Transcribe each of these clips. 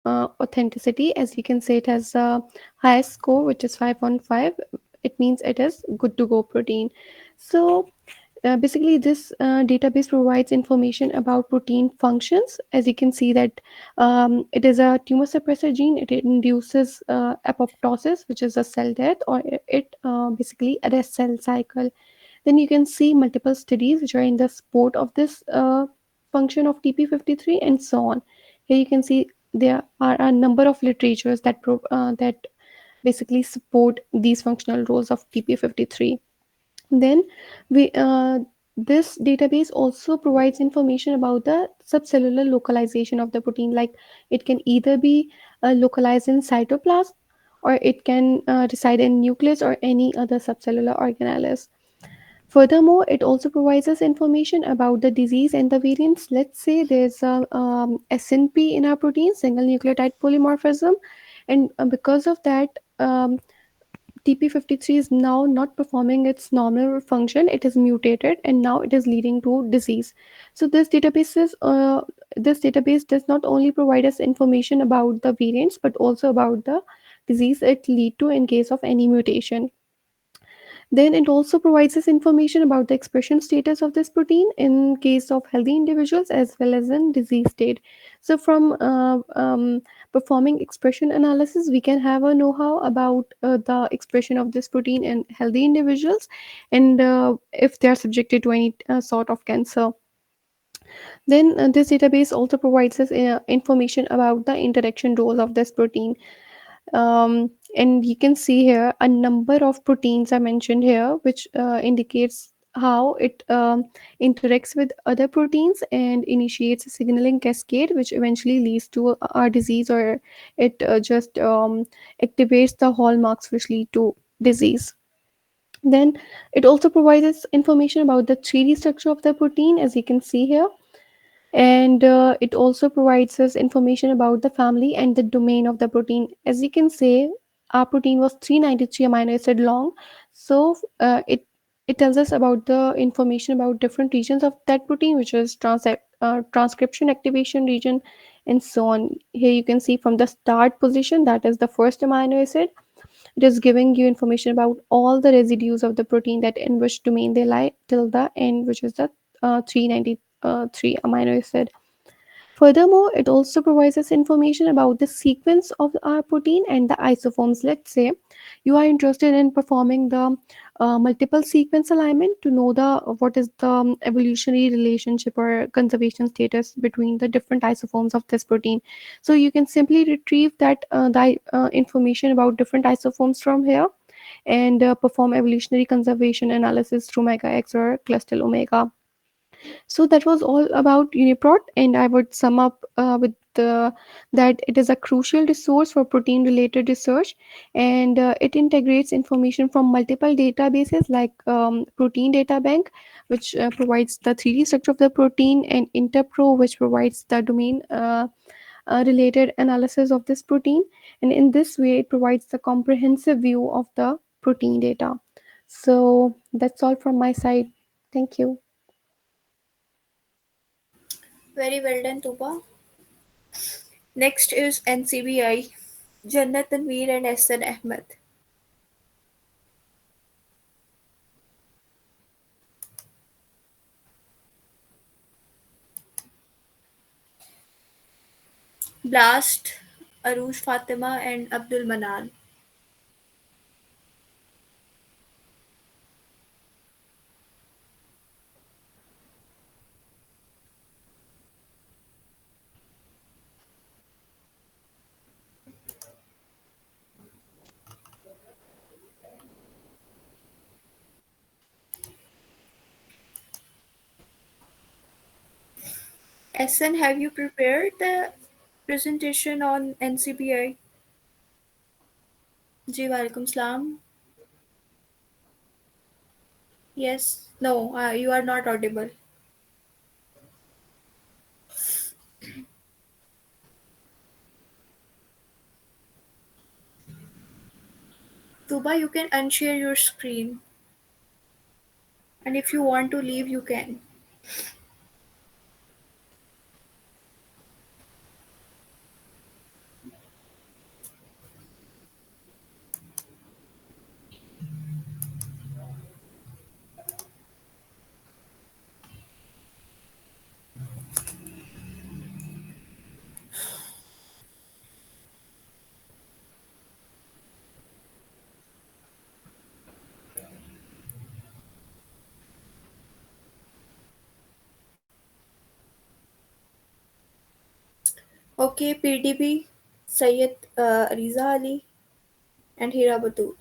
authenticity. As you can say, it has a highest score, which is 5.5. It means it is good to go protein. So basically this database provides information about protein functions. As you can see that it is a tumor suppressor gene. It induces apoptosis, which is a cell death, or it basically arrests cell cycle. Then you can see multiple studies which are in the support of this function of TP53 and so on. Here you can see there are a number of literatures that basically support these functional roles of TP53. Then we this database also provides information about the subcellular localization of the protein. Like it can either be localized in cytoplasm, or it can reside in nucleus or any other subcellular organelles. Furthermore, it also provides us information about the disease and the variants. Let's say there's a SNP in our protein, single nucleotide polymorphism, and because of that, TP53 is now not performing its normal function. It is mutated, and now it is leading to disease. So this database does not only provide us information about the variants, but also about the disease it lead to in case of any mutation. Then it also provides us information about the expression status of this protein in case of healthy individuals as well as in disease state. So from performing expression analysis, we can have a know-how about the expression of this protein in healthy individuals, and if they are subjected to any sort of cancer. Then this database also provides us information about the interaction role of this protein. And you can see here a number of proteins are mentioned here, which indicates how it interacts with other proteins and initiates a signaling cascade, which eventually leads to a disease, or it just activates the hallmarks which lead to disease. Then it also provides us information about the 3D structure of the protein, as you can see here. And it also provides us information about the family and the domain of the protein. As you can say, our protein was 393 amino acid long. So it tells us about the information about different regions of that protein, which is transcription activation region, and so on. Here you can see from the start position, that is the first amino acid. It is giving you information about all the residues of the protein, that in which domain they lie, till the end, which is the 393 amino acid. Furthermore, it also provides us information about the sequence of our protein and the isoforms. Let's say you are interested in performing the multiple sequence alignment to know the what is the evolutionary relationship or conservation status between the different isoforms of this protein. So you can simply retrieve that information about different isoforms from here, and perform evolutionary conservation analysis through MegaX or Clustal Omega. So that was all about Uniprot, and I would sum up with that it is a crucial resource for protein related research, and it integrates information from multiple databases like Protein Data Bank, which provides the 3D structure of the protein, and Interpro, which provides the domain related analysis of this protein. And in this way, it provides the comprehensive view of the protein data. So that's all from my side. Thank you. Very well done, Tuba. Next is NCBI, Jannat Tanveer and Ehsan Ahmed. Blast, Aruj Fatima and Abdul Manan. Ehsan, have you prepared the presentation on NCBI? Ji, walaikum salam. Yes. No, you are not audible. Tuba, you can unshare your screen. And if you want to leave, you can. Okay, PDB, Sayyid Riza Ali, and Hira Batul.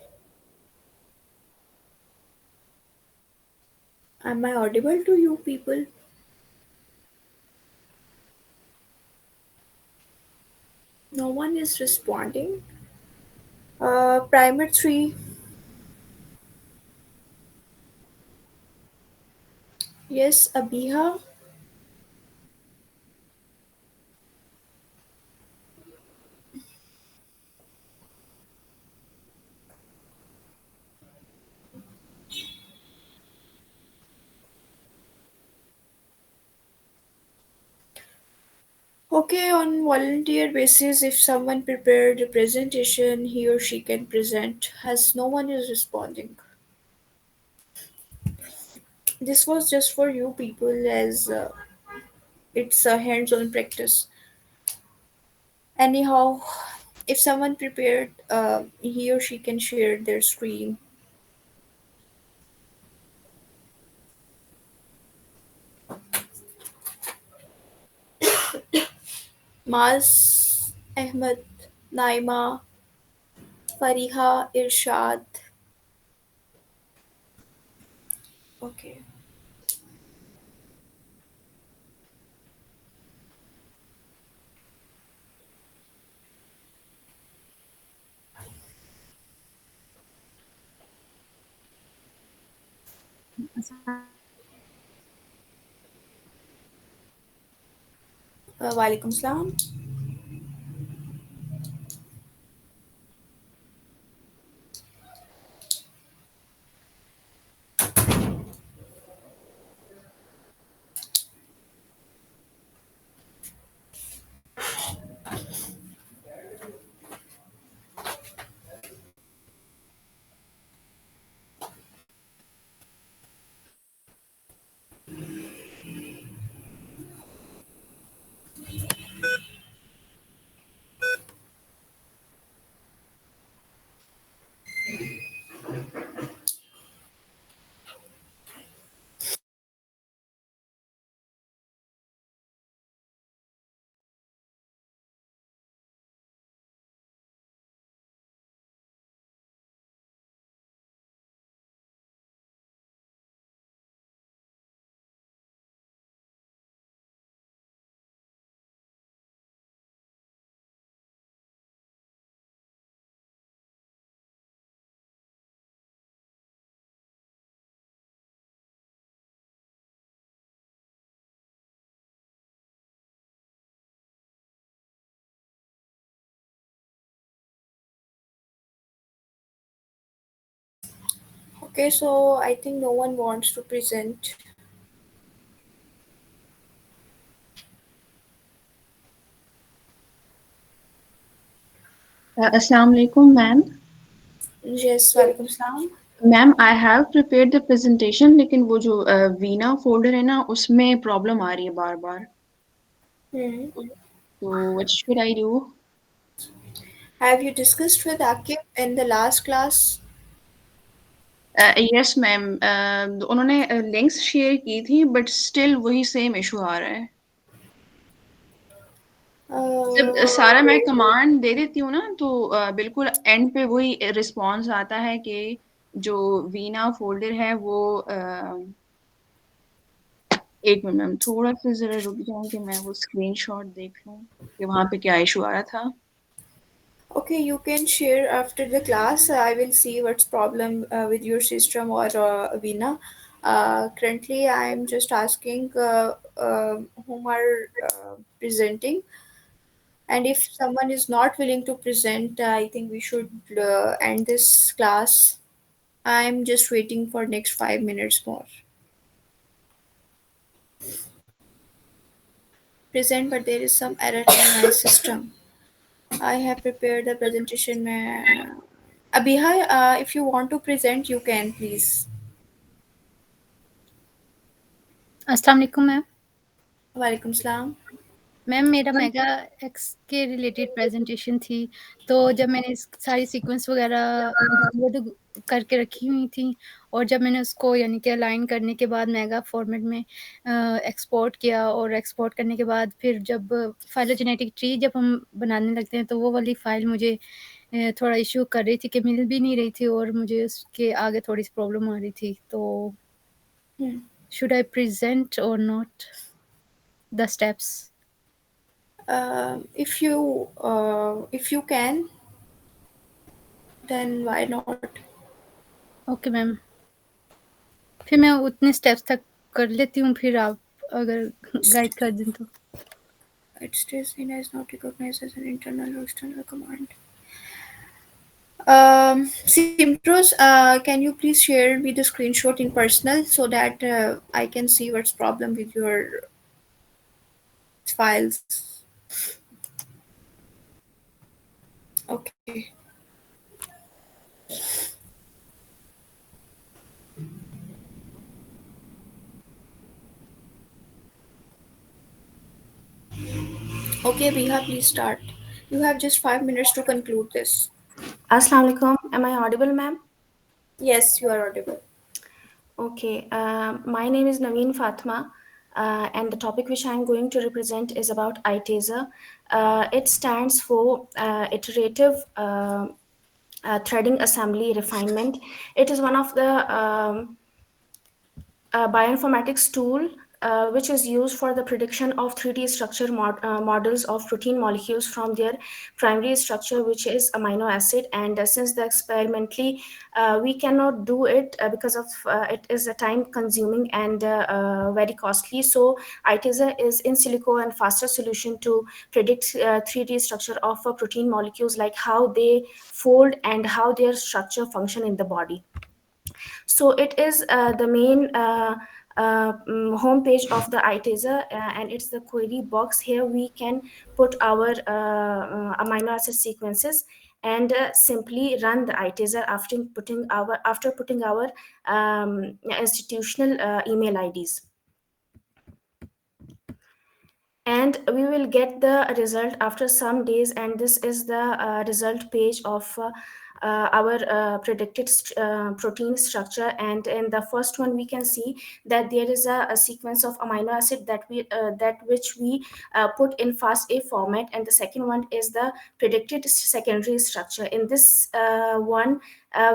Am I audible to you people? No one is responding. Primer 3, yes, Abiha. Okay, on volunteer basis, if someone prepared a presentation, he or she can present, as no one is responding. This was just for you people, as it's a hands-on practice. Anyhow, if someone prepared, he or she can share their screen. Maz, Ahmed, Naima, Fariha, Irshad. Okay. Walaikum salam. Okay, so I think no one wants to present. Assalamu alaikum, ma'am. Yes, Walaikum salam. Ma'am I have prepared the presentation लेकिन वो जो Veena folder है ना उसमें problem आ रही है बार बार Hmm. तो what should I do Have you discussed with Akib in the last class? Yes ma'am उन्होंने लिंक्स शेयर की थी बट स्टिल वही सेम इशू आ रहा है जब सारा मैं Okay. कमांड दे देती हूँ ना तो बिल्कुल एंड पे वही रिस्पॉन्स आता है कि जो वीना फोल्डर है वो एक मिनट मैम थोड़ा सा जरा रुक जाऊं कि मैं वो स्क्रीनशॉट देख लूं कि वहां पे क्या इशू आ रहा था Okay, you can share after the class. I will see what's problem with your system or Veena. Currently, I am just asking whom are presenting, and if someone is not willing to present, I think we should end this class. I'm just waiting for next 5 minutes more. Present, but there is some error in my system. I have prepared the presentation. Abhiha, if you want to present, you can please. अस्सलाम वालेकुम ma'am. Walaikum salam. Ma'am मेरा mega x के related presentation थी, तो जब मैंने सारी sequence वगैरह डाउनलोड करके रखी हुई थी, और जब मैंने उसको यानी कि अलाइन करने के बाद मेगा फॉर्मेट में एक्सपोर्ट किया, और एक्सपोर्ट करने के बाद फिर जब फाइलोजेनेटिक ट्री जब हम बनाने लगते हैं तो वो वाली फ़ाइल मुझे थोड़ा इशू कर रही थी कि मिल भी नहीं रही थी, और मुझे उसके आगे थोड़ी सी प्रॉब्लम आ रही थी। तो शुड आई प्रेजेंट और not the steps? If you can, then why not? Okay ma'am, फिर मैं उतने स्टेप्स तक कर लेती हूँ, फिर आप अगर गाइड कर दें तो। It stays seen as not recognized as an internal or external command. Simrose, can you please share me the screenshot in personal so that I can see what's problem with your files? Okay. Okay, Biha, please start. You have just 5 minutes to conclude this. Assalamu alaikum. Am I audible, ma'am? Yes, you are audible. Okay. My name is Naveen Fatma, and the topic which I'm going to represent is about ITASER. It stands for Iterative Threading Assembly Refinement. It is one of the bioinformatics tool which is used for the prediction of 3D structure models of protein molecules from their primary structure, which is amino acid. And since the experimentally we cannot do it because of it is a time consuming and very costly, so ITASER is in silico and faster solution to predict 3D structure of protein molecules, like how they fold and how their structure function in the body. So it is the main home page of the ITASER, and it's the query box. Here we can put our amino acid sequences and simply run the ITASER after putting our institutional email IDs. And we will get the result after some days, and this is the result page of our predicted protein structure. And in the first one we can see that there is a sequence of amino acid that which we put in FASTA format, and the second one is the predicted secondary structure. In this one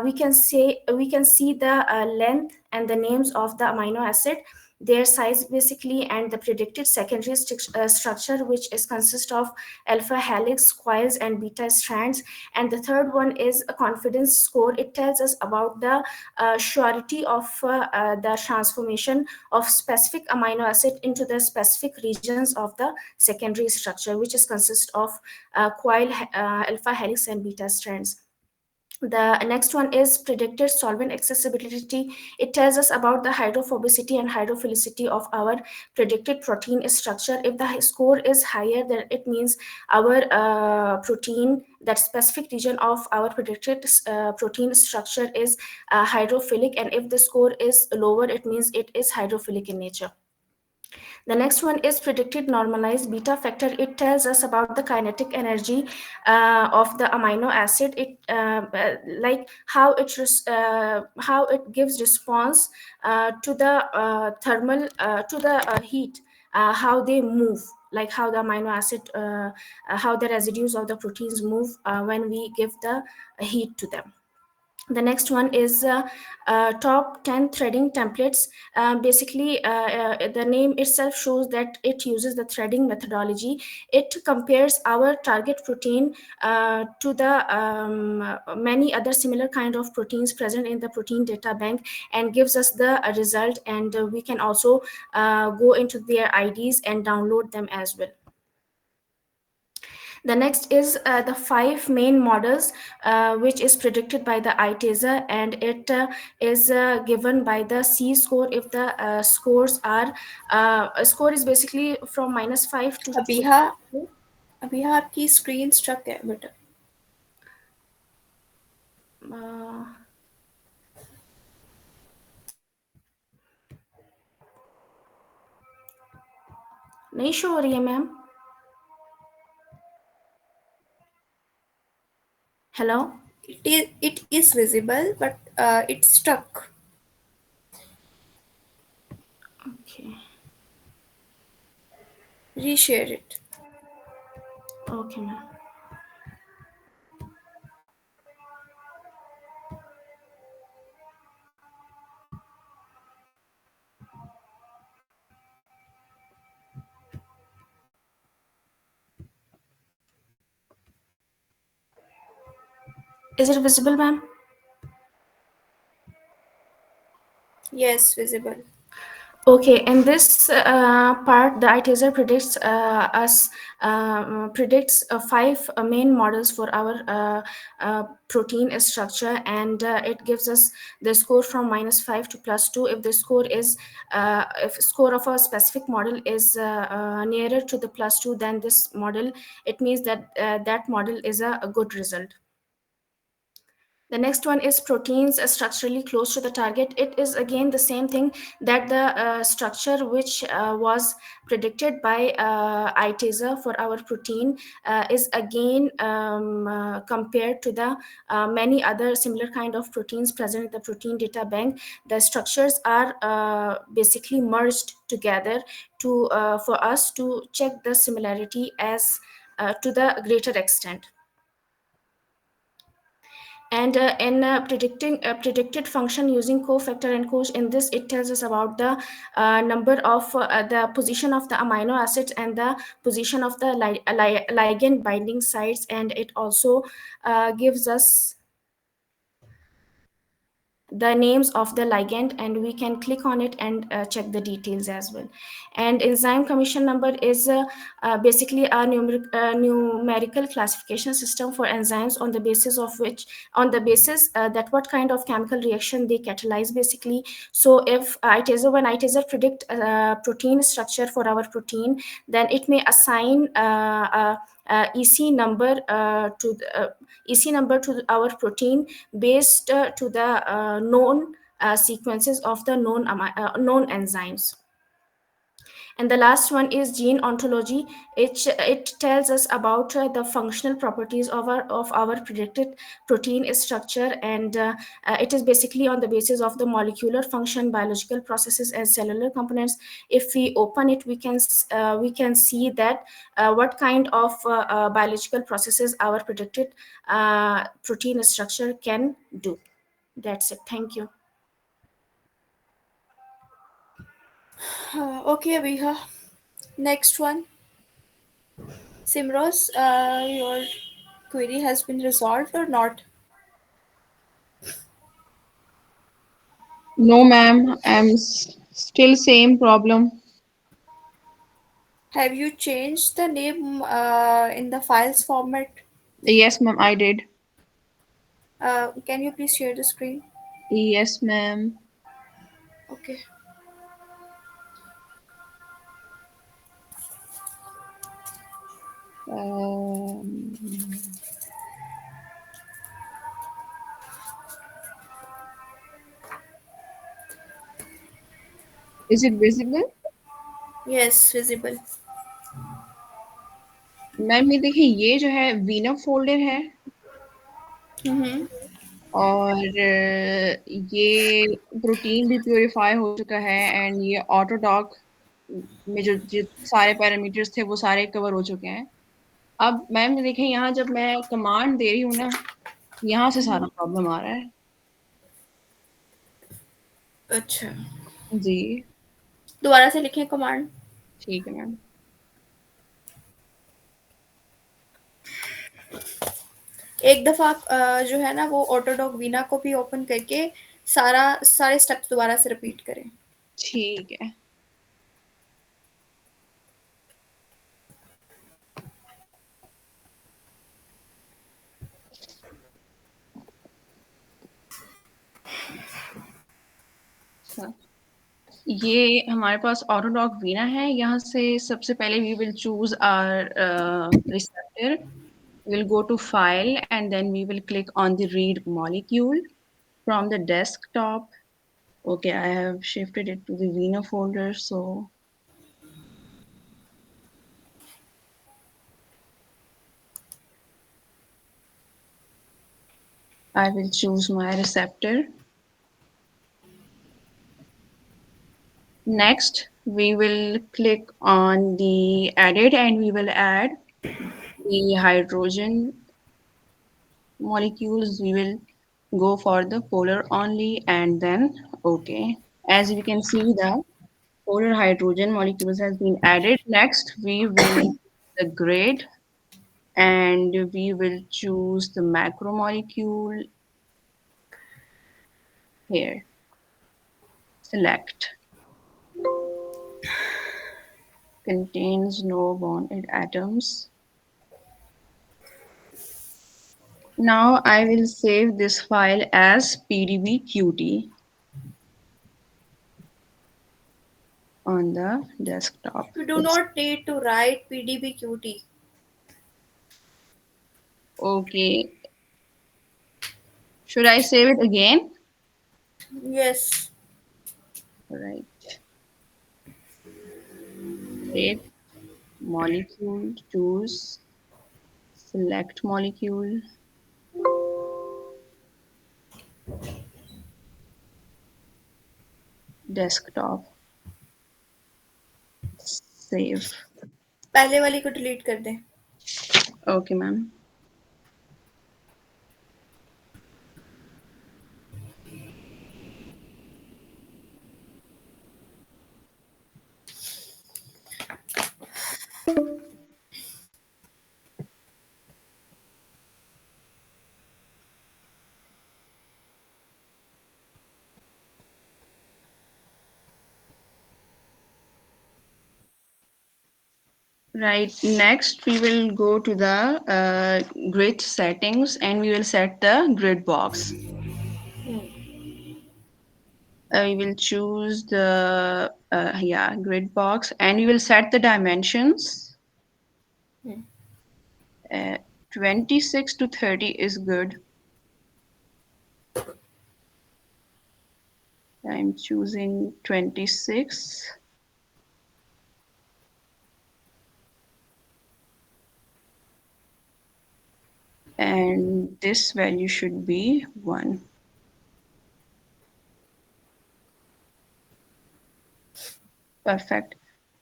we can see the length and the names of the amino acid, their size basically, and the predicted secondary structure, which is consist of alpha helix, coils, and beta strands. And the third one is a confidence score. It tells us about the surety of the transformation of specific amino acid into the specific regions of the secondary structure, which is consist of coil, alpha helix, and beta strands. The next one is predicted solvent accessibility. It tells us about the hydrophobicity and hydrophilicity of our predicted protein structure. If the score is higher, then it means our protein, that specific region of our predicted protein structure, is hydrophilic, and if the score is lower, it means it is hydrophilic in nature. The next one is predicted normalized beta factor. It tells us about the kinetic energy of the amino acid. It like how it gives response to the thermal to the heat, how they move, like how the amino acid, how the residues of the proteins move when we give the heat to them. The next one is top 10 threading templates. Basically, the name itself shows that it uses the threading methodology. It compares our target protein to the many other similar kind of proteins present in the protein data bank, and gives us the result. And we can also go into their IDs and download them as well. The next is the 5 main models which is predicted by the ITASER, and it is given by the C score. If the scores are a score is basically from -5 to अभिहा अभिहा आपकी screen struck है बेटा. नहीं show हो रही है ma'am. Hello? It is visible, but it's stuck. Okay. Reshare it. Okay, ma'am. Is it visible, ma'am? Yes, visible. Okay, in this part, the ITaser predicts five main models for our protein structure, and it gives us the score from -5 to +2. If the score is if score of a specific model is nearer to the +2 than this model, it means that that model is a good result. The next one is proteins structurally close to the target. It is again the same thing, that the structure which was predicted by ITaser for our protein is again compared to the many other similar kind of proteins present in the protein data bank. The structures are basically merged together to for us to check the similarity as to the greater extent. And in predicted function using cofactor and coach, in this it tells us about the number of the position of the amino acids and the position of the ligand binding sites, and it also gives us the names of the ligand, and we can click on it and check the details as well. And enzyme commission number is basically a numerical classification system for enzymes on the basis of which on the basis that what kind of chemical reaction they catalyze basically. So if when ITaser predict protein structure for our protein, then it may assign EC number EC number to our protein based to the known sequences of the known enzymes. And the last one is gene ontology. It tells us about the functional properties of our predicted protein structure, and it is basically on the basis of the molecular function, biological processes, and cellular components. If we open it, we can see that what kind of biological processes our predicted protein structure can do. That's it. Thank you. Okay, Abiha. Next one. Simros, your query has been resolved or not? No, ma'am. Still same problem. Have you changed the name in the files format? Yes, ma'am, I did. Can you please share the screen? Yes, ma'am. Okay. Um, is it visible? Yes, visible. Ma'am ये देखिए, ये जो है Veena folder है, Mm-hmm. और ये protein भी purify हो चुका है, एंड ये ऑटोडॉक में जो सारे पैरामीटर्स थे वो सारे कवर हो चुके हैं. अब मैम देखिए, यहाँ जब मैं कमांड दे रही हूँ ना, यहाँ से सारा प्रॉब्लम आ रहा है. अच्छा, जी, दोबारा से लिखें कमांड. ठीक है मैम. एक दफा जो है ना वो ऑटोडॉक वीना को भी ओपन करके सारे स्टेप्स दोबारा से रिपीट करें. ठीक है. अच्छा, ये हमारे पास ऑटोडॉक वीना है. यहाँ से सबसे पहले we will choose our receptor. We'll go to file and then we will click on the read molecule from the desktop. Okay, I have shifted it to the Vina folder. So I will choose my receptor. Next, we will click on the edit and we will add the hydrogen molecules. We will go for the polar only and then OK. As we can see, the polar hydrogen molecules has been added. Next, we will the grade and we will choose the macromolecule here. Select. Contains no bonded atoms. Now I will save this file as pdbqt on the desktop. You do not need to write PDBQT. Okay. Should I save it again? Yes. Right. Save molecule, choose, select molecule, desktop, save. पहले वाली को delete कर दें. Okay, ma'am. Right, next we will go to the grid settings and we will set the grid box. We will choose the grid box and we will set the dimensions. 26 to 30 is good. I'm choosing 26. And this value should be 1. Perfect.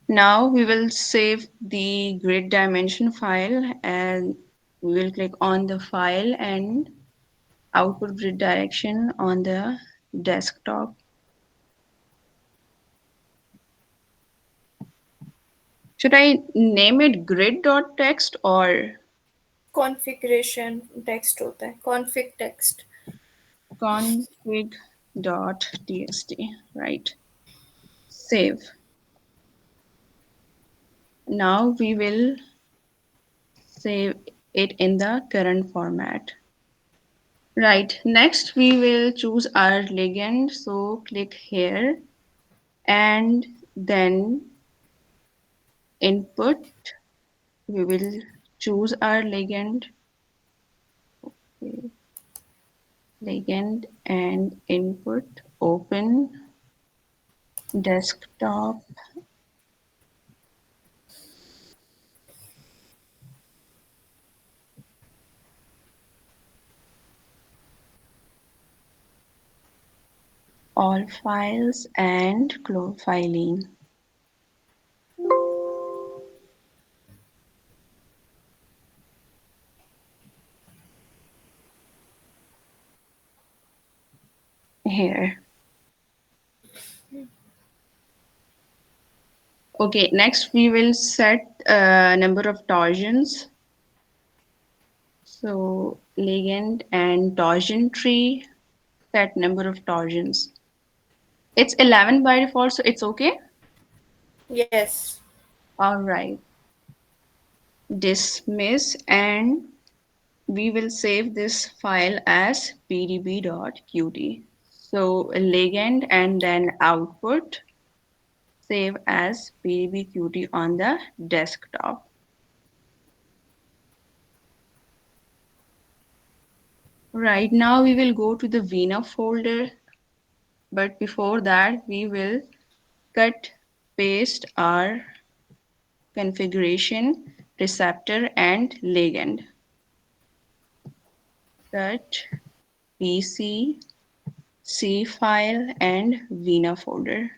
Now we will save the grid dimension file and we will click on the file and output grid direction on the desktop. Should I name it grid.txt or Configuration text होता है. Config text. config.txt? Right. Save. Now we will save it in the current format. Right, next we will choose our ligand. So click here and then input. We will choose our ligand. Okay. Ligand and input, open, desktop. All files and chlorphylline. Here. Okay, next we will set number of torsions. So ligand and torsion tree, set number of torsions. It's 11 by default, so it's okay? Yes. All right. Dismiss and we will save this file as pdb.qt. So ligand and then output, save as pdbqt on the desktop. Right now we will go to the VENA folder, but before that we will cut paste our configuration, receptor and ligand. Cut PC, C file, and Vina folder.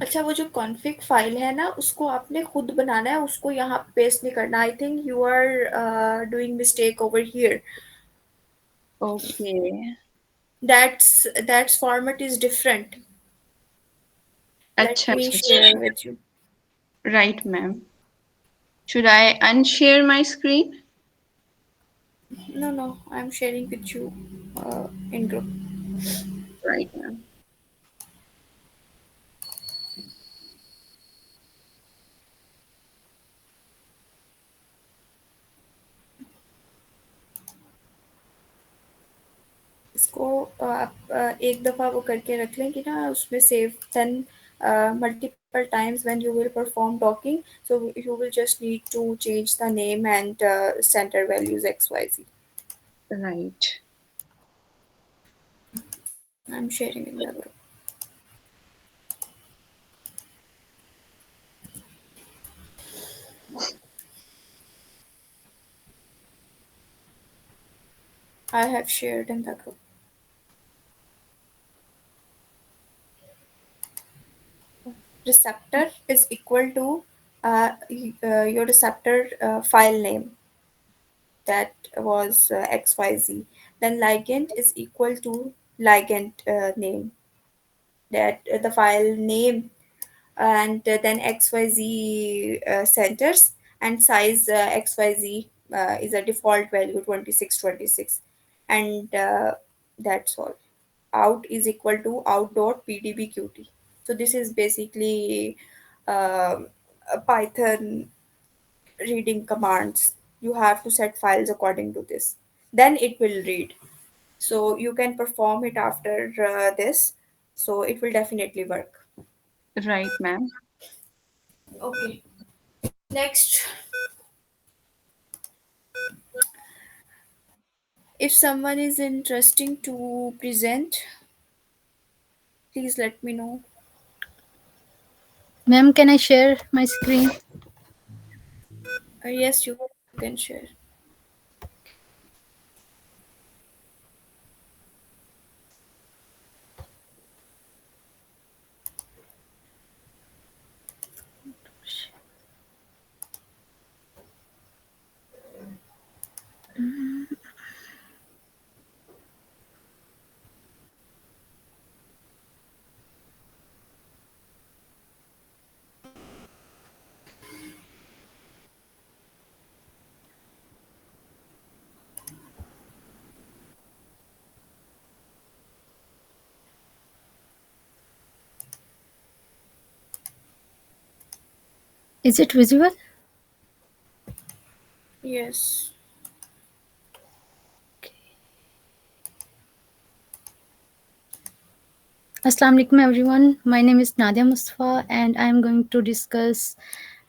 अच्छा, वो जो config file है ना, उसको आपने खुद बनाना है, उसको यहाँ पे पेस्ट नहीं करना. I think you are doing mistake over here. Okay. That's format is different. Let Acha, me acha, acha. share with you. Right, ma'am. Should I unshare my screen? No, I'm sharing with you in group. Right, ma'am. इसको आप एक दफ़ा वो करके रख लें कि ना उसमें save. Then multiple times when you will perform docking, so you will just need to change the name and center values XYZ. Right. I'm sharing in the group. I have shared in the group. Receptor is equal to your receptor file name, that was XYZ. Then ligand is equal to ligand name, that the file name, and then XYZ centers, and size XYZ is a default value 2626, and that's all. Out is equal to out.pdbqt. So this is basically a Python reading commands. You have to set files according to this, then it will read. So you can perform it after this, so it will definitely work. Right, ma'am. Okay, next. If someone is interesting to present, please let me know. Ma'am, can I share my screen? Yes, you can share. Is it visible? Yes. Assalamu alaikum everyone. My name is Nadia Mustafa and I am going to discuss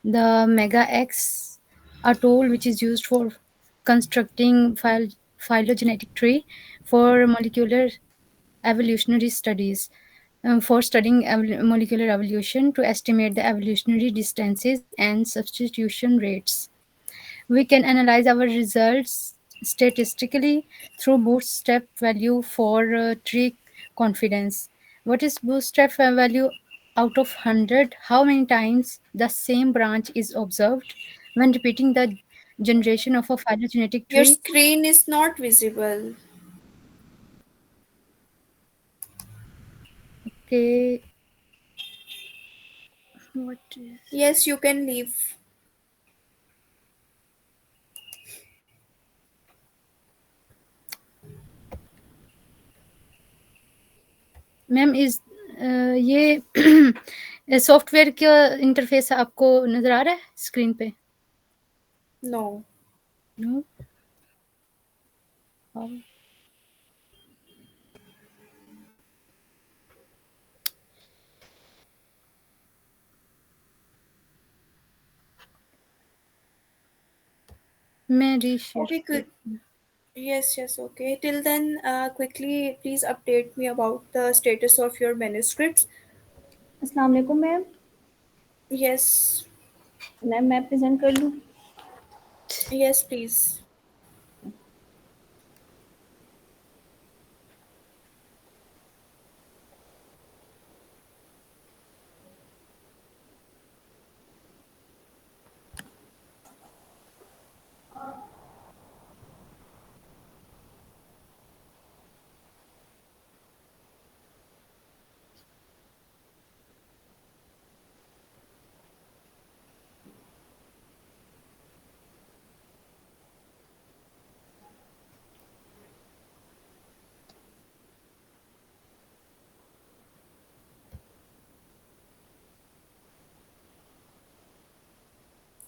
the MegaX, a tool which is used for constructing phylogenetic tree for molecular evolutionary studies. For studying molecular evolution to estimate the evolutionary distances and substitution rates. We can analyze our results statistically through bootstrap value for tree confidence. What is bootstrap value out of 100? How many times the same branch is observed when repeating the generation of a phylogenetic Your tree? screen is not visible. Okay, what is Yes, you can leave. Ma'am इस ये software का interface आपको नजर आ रहा है screen पे? No. No. मैं reshare Okay, good. Yes, okay. Till then, quickly, please update me about the status of your manuscripts. अस्सलाम वालेकुम मैम. Yes. मैम मैं प्रेजेंट कर लूँ. Yes, please.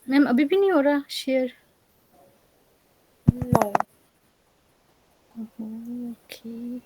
मैम अभी भी नहीं हो रहा share? No. Okay.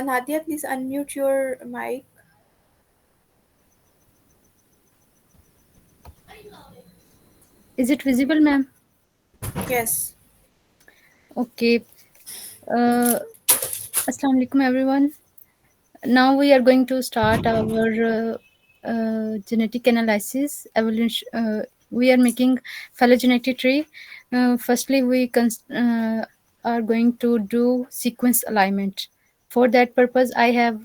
Nadia, please unmute your mic. Is it visible, ma'am? Yes. Okay. Assalamu alaikum, everyone. Now we are going to start our genetic analysis evolution. We are making phylogenetic tree. Firstly, we are going to do sequence alignment. For that purpose, I have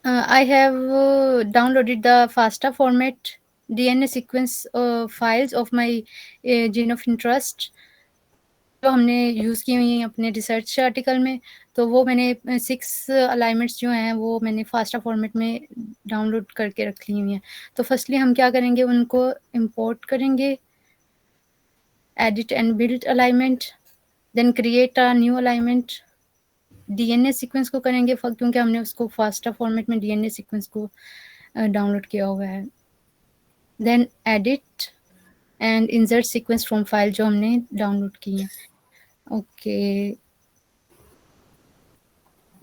I have downloaded the FASTA format DNA sequence files of my gene of interest जो हमने use की हुई हैं अपने research article में। तो वो मैंने 6 अलाइनमेंट्स जो हैं वो मैंने फास्टा फॉर्मेट में डाउनलोड करके रख ली हुई हैं। तो फर्स्टली हम क्या करेंगे, उनको इंपोर्ट करेंगे, edit and build alignment, then create a new alignment. DNA sequence को करेंगे क्योंकि हमने उसको फास्टा फॉर्मेट में डीएनए सीक्वेंस को डाउनलोड किया हुआ है। Then edit and insert sequence from file जो हमने डाउनलोड की है। ओके,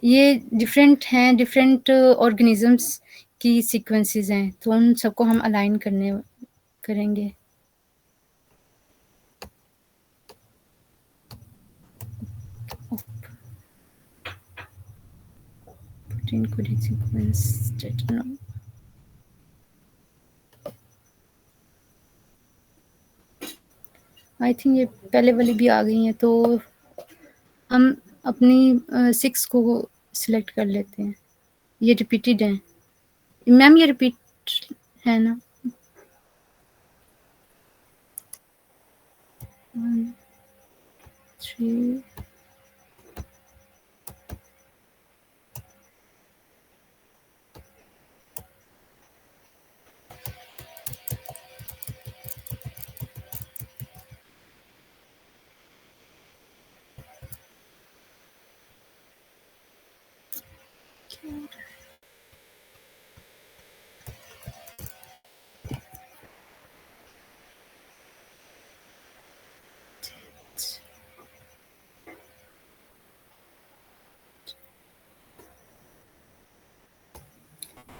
ये डिफरेंट ऑर्गेनिजम्स की सीक्वेंसेस हैं, तो उन सबको हम अलाइन करेंगे। Protein coding sequence I think ये पहले वाली भी आ गई हैं, तो हम अपनी 6 को सिलेक्ट कर लेते हैं। ये रिपीटेड हैं मैम, ये रिपीट है ना? 1 3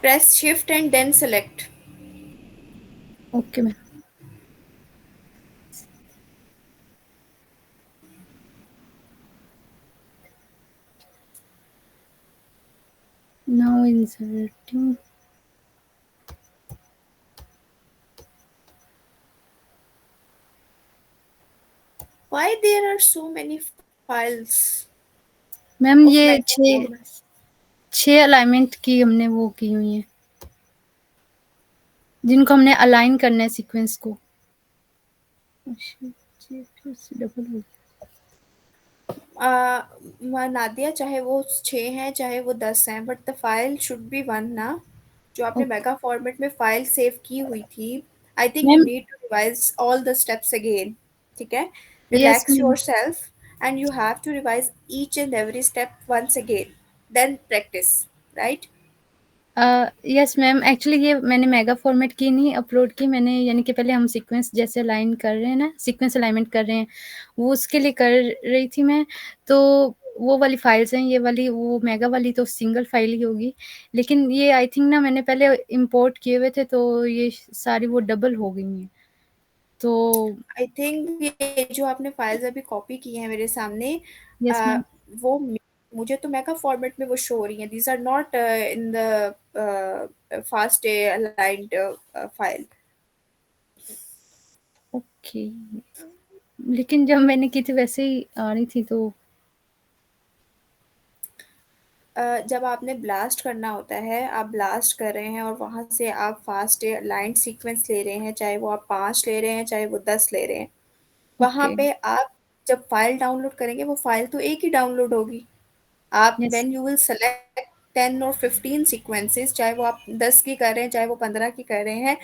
Press shift and then select. Okay ma'am. Now inserting Why there are so many files ma'am of ये mega छः formats. 6 अलाइनमेंट की हमने वो की हुई हैं, जिनको हमने अलाइन करना है सीक्वेंस को। डबल हो नादिया, चाहे वो 6 हैं चाहे वो 10 हैं, but the file should be one ना। जो आपने गया। मेगा फॉर्मेट में फाइल सेव की हुई थी, I think you ma'am need to revise all the steps again. ठीक है, yes relax ma'am. Yourself and you have to revise each and every step once again, then practice, right? Yes ma'am, actually ये मैंने mega format की नहीं upload की मैंने, यानी कि पहले हम सीक्वेंस जैसे अलाइन कर रहे हैं ना, सीक्वेंस अलाइनमेंट कर रहे हैं, वो उसके लिए कर रही थी मैं। तो वो वाली फाइल्स हैं, ये वाली वो मेगा वाली तो सिंगल फाइल ही होगी, लेकिन ये आई थिंक ना मैंने पहले इंपोर्ट किए हुए थे, तो ये सारी वो डबल हो गई हैं। तो आई थिंक ये जो आपने फाइल्स अभी कॉपी की हैं मेरे सामने, यस अ, मैम। वो मुझे तो मेगा फॉर्मेट में वो शो हो रही हैं। These are not in the fast aligned file. Okay, लेकिन जब मैंने की थी वैसे ही आ रही थी तो। जब आपने ब्लास्ट करना होता है, आप ब्लास्ट कर रहे हैं और वहां से आप फास्ट अलाइंड सीक्वेंस ले रहे हैं, चाहे वो आप 5 ले रहे हैं चाहे वो 10 ले रहे हैं, वहां ओके। पे आप जब फाइल डाउनलोड करेंगे वो फाइल तो एक ही डाउनलोड होगी। आप yes. When you will select 10 और 15 सीक्वेंसेस, चाहे वो आप 10 की कर रहे हैं चाहे वो 15 की कर रहे हैं,